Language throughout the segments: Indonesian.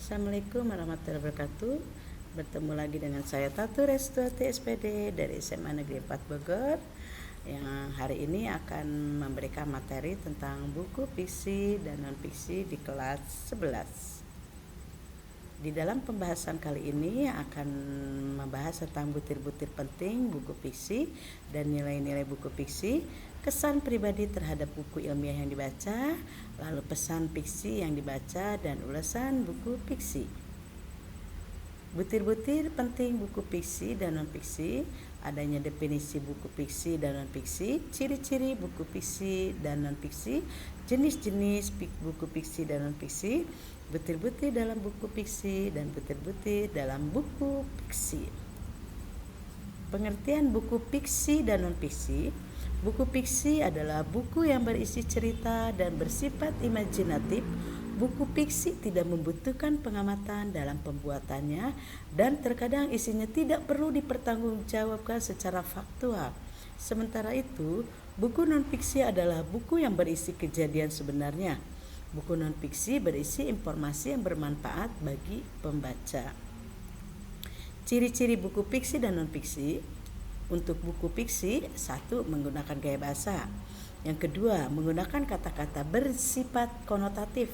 Assalamualaikum warahmatullahi wabarakatuh. Bertemu lagi dengan saya Tatu Restuati SPD dari SMA Negeri 4 Bogor, yang hari ini akan memberikan materi tentang buku fiksi dan non-fiksi di kelas 11. Di dalam pembahasan kali ini akan membahas tentang butir-butir penting buku fiksi dan nilai-nilai buku fiksi, kesan pribadi terhadap buku ilmiah yang dibaca, lalu pesan fiksi yang dibaca, dan ulasan buku fiksi. Butir-butir penting buku fiksi dan non-fiksi, adanya definisi buku fiksi dan non-fiksi, ciri-ciri buku fiksi dan non-fiksi, jenis-jenis buku fiksi dan non-fiksi, butir-butir dalam buku fiksi dan butir-butir dalam buku fiksi. Pengertian buku fiksi dan non-fiksi. Buku fiksi adalah buku yang berisi cerita dan bersifat imajinatif. Buku fiksi tidak membutuhkan pengamatan dalam pembuatannya dan terkadang isinya tidak perlu dipertanggungjawabkan secara faktual. Sementara itu, buku non-fiksi adalah buku yang berisi kejadian sebenarnya. Buku non-fiksi berisi informasi yang bermanfaat bagi pembaca. Ciri-ciri buku fiksi dan non-fiksi. Untuk buku fiksi, 1. Menggunakan gaya bahasa. Yang kedua, menggunakan kata-kata bersifat konotatif.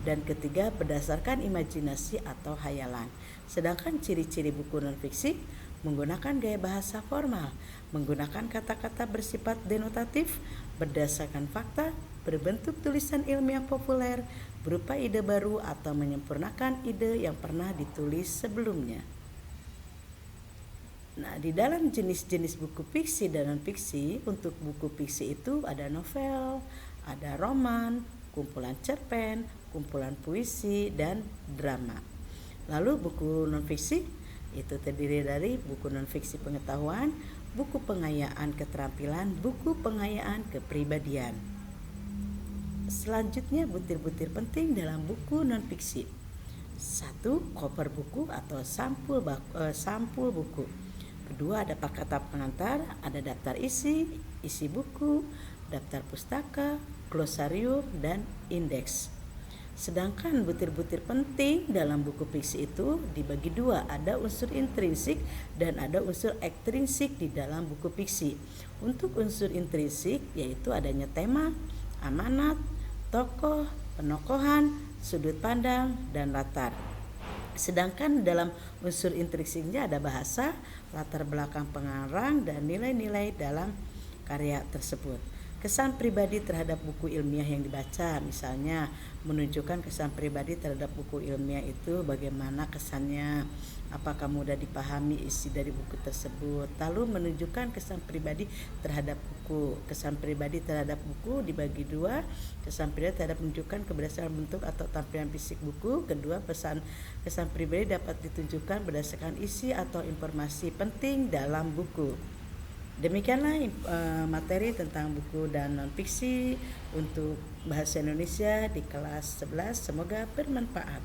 Dan ketiga, berdasarkan imajinasi atau hayalan. Sedangkan ciri-ciri buku non-fiksi, menggunakan gaya bahasa formal, menggunakan kata-kata bersifat denotatif, berdasarkan fakta, berbentuk tulisan ilmiah populer, berupa ide baru atau menyempurnakan ide yang pernah ditulis sebelumnya. Nah, di dalam jenis-jenis buku fiksi dan non-fiksi, untuk buku fiksi itu ada novel, ada roman, kumpulan cerpen, kumpulan puisi, dan drama. Lalu buku non-fiksi itu terdiri dari buku non-fiksi pengetahuan, buku pengayaan keterampilan, buku pengayaan kepribadian. Selanjutnya, butir-butir penting dalam buku non-fiksi. 1. Cover buku atau sampul buku. Kedua, ada kata pengantar, ada daftar isi buku, daftar pustaka, glosarium, dan indeks. Sedangkan butir-butir penting dalam buku fiksi itu dibagi dua, ada unsur intrinsik dan ada unsur ekstrinsik di dalam buku fiksi. Untuk unsur intrinsik yaitu adanya tema, amanat, tokoh, penokohan, sudut pandang, dan latar. Sedangkan dalam unsur intrinsiknya ada bahasa, latar belakang pengarang, dan nilai-nilai dalam karya tersebut. Kesan pribadi terhadap buku ilmiah yang dibaca, misalnya menunjukkan kesan pribadi terhadap buku ilmiah itu bagaimana kesannya, apakah mudah dipahami isi dari buku tersebut. Lalu menunjukkan kesan pribadi terhadap buku. Kesan pribadi terhadap buku dibagi dua, kesan pribadi terhadap menunjukkan berdasarkan bentuk atau tampilan fisik buku. Kedua, kesan pribadi dapat ditunjukkan berdasarkan isi atau informasi penting dalam buku. Demikianlah materi tentang buku dan non-fiksi untuk bahasa Indonesia di kelas 11. Semoga bermanfaat.